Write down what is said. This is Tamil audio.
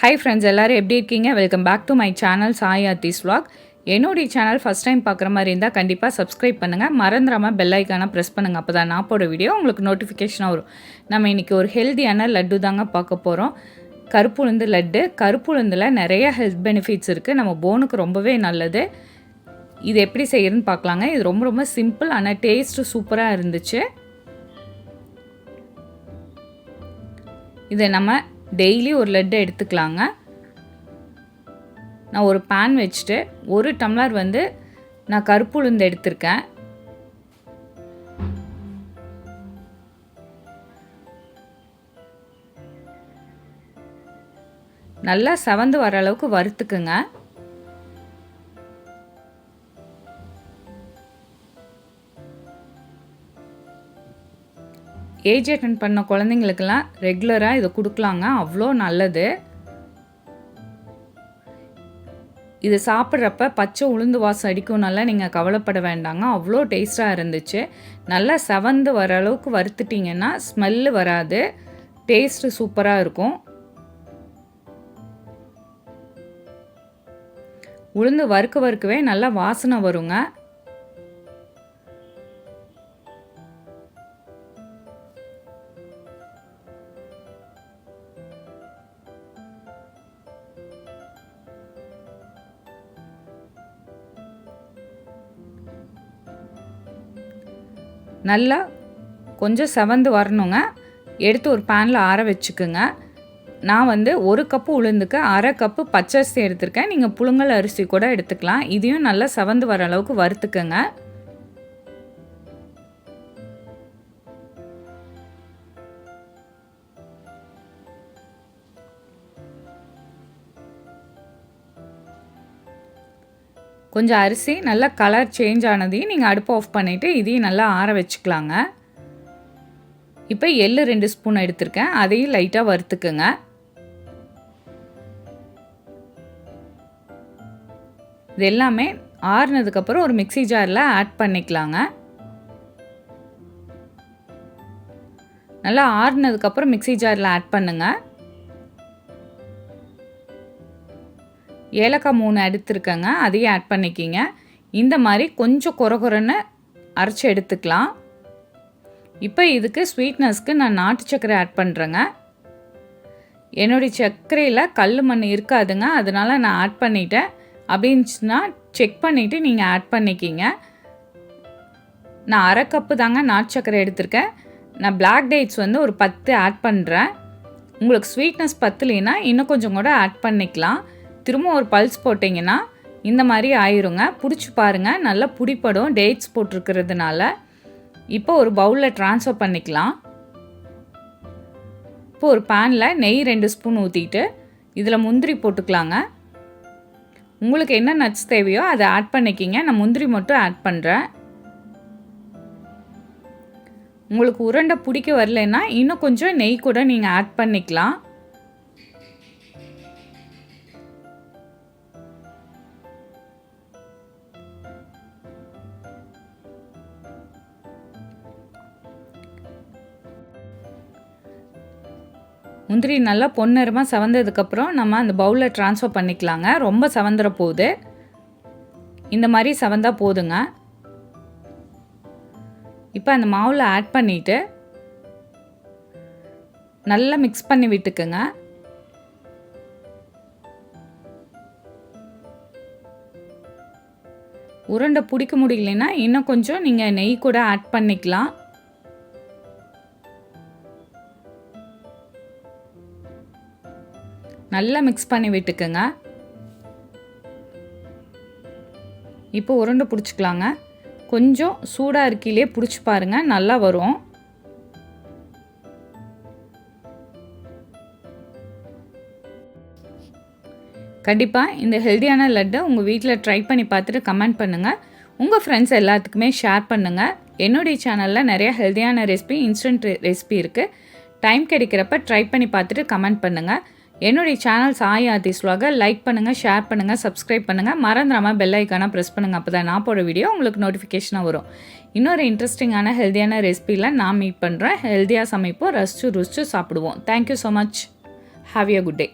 ஹாய் ஃப்ரெண்ட்ஸ், எல்லோரும் எப்படி இருக்கீங்க? Welcome back to my channel Sai Aarthi's vlog. என்னுடைய சேனல் ஃபஸ்ட் டைம் பார்க்குற மாதிரி இருந்தால் கண்டிப்பாக சப்ஸ்கிரைப் பண்ணுங்கள். மறந்துடாமல் பெல் ஐக்கானை ப்ரெஸ் பண்ணுங்கள். அப்போ தான் நான் போட வீடியோ உங்களுக்கு நோட்டிஃபிகேஷனாக வரும். நம்ம இன்றைக்கி ஒரு ஹெல்த்தியான லட்டு தாங்க பார்க்க போகிறோம். கருப்புளுந்து லட்டு. கருப்புளுந்தில் நிறைய ஹெல்த் பெனிஃபிட்ஸ் இருக்குது. நம்ம போனுக்கு ரொம்பவே நல்லது. இது எப்படி செய்யறதுன்னு பார்க்கலாங்க. இது ரொம்ப ரொம்ப சிம்பிள், ஆனால் டேஸ்ட்டு சூப்பராக இருந்துச்சு. இதை நம்ம டெய்லி ஒரு லட்டு எடுத்துக்கலாங்க. நான் ஒரு பேன் வச்சுட்டு 1 டம்ளர் நான் கருப்புளுந்து எடுத்திருக்கேன். நல்லா செவந்து வர அளவுக்கு வறுத்துக்குங்க. ஏஜ் அட்டன் பண்ண குழந்தைங்களுக்கெல்லாம் ரெகுலராக இதை கொடுக்கலாங்க. அவ்வளோ நல்லது. இது சாப்பிட்றப்ப பச்சை உளுந்து வாசம் அடிக்கும்னால நீங்கள் கவலைப்பட வேண்டாங்க. அவ்வளோ டேஸ்ட்டாக இருந்துச்சு. நல்லா செவந்து வர அளவுக்கு வறுத்துட்டிங்கன்னா ஸ்மெல்லு வராது, டேஸ்ட்டு சூப்பராக இருக்கும். உளுந்து வறுக்கவே நல்லா வாசனை வருங்க. நல்லா கொஞ்சம் செவந்து வரணுங்க. எடுத்து ஒரு பேனில் ஆற வச்சுக்குங்க. நான் 1 கப்பு உளுந்துக்கு 1/2 கப்பு பச்சரிசி எடுத்திருக்கேன். நீங்கள் புழுங்கல் அரிசி கூட எடுத்துக்கலாம். இதையும் நல்லா செவந்து வர அளவுக்கு வறுத்துக்குங்க. கொஞ்சம் அரிசி நல்லா கலர் சேஞ்ச் ஆனதையும் நீங்கள் அடுப்பு ஆஃப் பண்ணிவிட்டு இதையும் நல்லா ஆற வச்சுக்கலாங்க. இப்போ எள்ளு 2 ஸ்பூன் எடுத்திருக்கேன். அதையும் லைட்டாக வறுத்துக்குங்க. இது எல்லாமே ஆறுனதுக்கப்புறம் ஒரு மிக்ஸி ஜாரில் ஆட் பண்ணிக்கலாங்க. நல்லா ஆறுனதுக்கப்புறம் மிக்ஸி ஜாரில் ஆட் பண்ணுங்கள். ஏலக்காய் 3 எடுத்துருக்கேங்க, அதையும் ஆட் பண்ணிக்கிங்க. இந்த மாதிரி கொஞ்சம் கொரன்னு அரைச்சி எடுத்துக்கலாம். இப்போ இதுக்கு ஸ்வீட்னஸ்க்கு நான் நாட்டு சர்க்கரை ஆட் பண்ணுறேங்க. என்னுடைய சர்க்கரையில் கல் மண் இருக்காதுங்க, அதனால் நான் ஆட் பண்ணிட்டேன். அப்படின்னுச்சுன்னா செக் பண்ணிவிட்டு நீங்கள் ஆட் பண்ணிக்கிங்க. நான் 1/2 கப்பு தாங்க நாட்டு சர்க்கரை எடுத்திருக்கேன். நான் பிளாக் டேட்ஸ் ஒரு 10 ஆட் பண்ணுறேன். உங்களுக்கு ஸ்வீட்னஸ் பத்தலைன்னா இன்னும் கொஞ்சம் கூட ஆட் பண்ணிக்கலாம். திரும்ப ஒரு பல்ஸ் போட்டிங்கன்னா இந்த மாதிரி ஆயிருங்க. பிடிச்சி பாருங்கள், நல்லா பிடிப்படும் டேட்ஸ் போட்டிருக்கிறதுனால. இப்போ ஒரு பவுலில் ட்ரான்ஸ்ஃபர் பண்ணிக்கலாம். இப்போ ஒரு பேனில் நெய் 2 ஸ்பூன் ஊற்றிட்டு இதில் முந்திரி போட்டுக்கலாங்க. உங்களுக்கு என்ன நட்ஸ் தேவையோ அதை ஆட் பண்ணிக்கிங்க. நான் முந்திரி மட்டும் ஆட் பண்ணுறேன். உங்களுக்கு உருண்டை பிடிக்க வரலைன்னா இன்னும் கொஞ்சம் நெய் கூட நீங்கள் ஆட் பண்ணிக்கலாம். முந்திரி நல்லா பொன்னிறமாக செவந்ததுக்கப்புறம் நம்ம அந்த பவுலில் ட்ரான்ஸ்ஃபர் பண்ணிக்கலாங்க. ரொம்ப செவந்துற போகுது, இந்த மாதிரி செவந்தால் போதுங்க. இப்போ அந்த மாவில் ஆட் பண்ணிவிட்டு நல்லா மிக்ஸ் பண்ணி விட்டுக்குங்க. உருண்டை பிடிக்க முடியலைன்னா இன்னும் கொஞ்சம் நீங்கள் நெய் கூட ஆட் பண்ணிக்கலாம். நல்லா மிக்ஸ் பண்ணி விட்டுக்குங்க. இப்போ உருண்டை பிடிச்சிக்கலாங்க. கொஞ்சம் சூடாக இருக்கையிலே பிடிச்சி பாருங்கள், நல்லா வரும். கண்டிப்பாக இந்த ஹெல்த்தியான லட்டை உங்கள் வீட்டில் ட்ரை பண்ணி பார்த்துட்டு கமெண்ட் பண்ணுங்கள். உங்கள் ஃப்ரெண்ட்ஸ் எல்லாத்துக்குமே ஷேர் பண்ணுங்கள். என்னுடைய சேனலில் நிறைய ஹெல்த்தியான ரெசிபி, இன்ஸ்டன்ட் ரெசிபி இருக்குது. டைம் கிடைக்கிறப்ப ட்ரை பண்ணி பார்த்துட்டு கமெண்ட் பண்ணுங்கள். என்னுடைய channel Sai Aarthi's vlog like பண்ணுங்கள், ஷேர் பண்ணுங்கள், சப்ஸ்கிரைப் பண்ணுங்கள். மறந்துடாமல் பெல் ஐக்கானை ப்ரெஸ் பண்ணுங்கள். அப்போ தான் நான் போட வீடியோ உங்களுக்கு நோட்டிஃபிகேஷனாக வரும். இன்னொரு இன்ட்ரெஸ்டிங்கான ஹெல்த்தியான ரெசிபியில் நான் மீட் பண்ணுறேன். ஹெல்த்தியாக சமைப்போம், ரசித்து ருசித்து சாப்பிடுவோம். Thank you so much. Have a good day.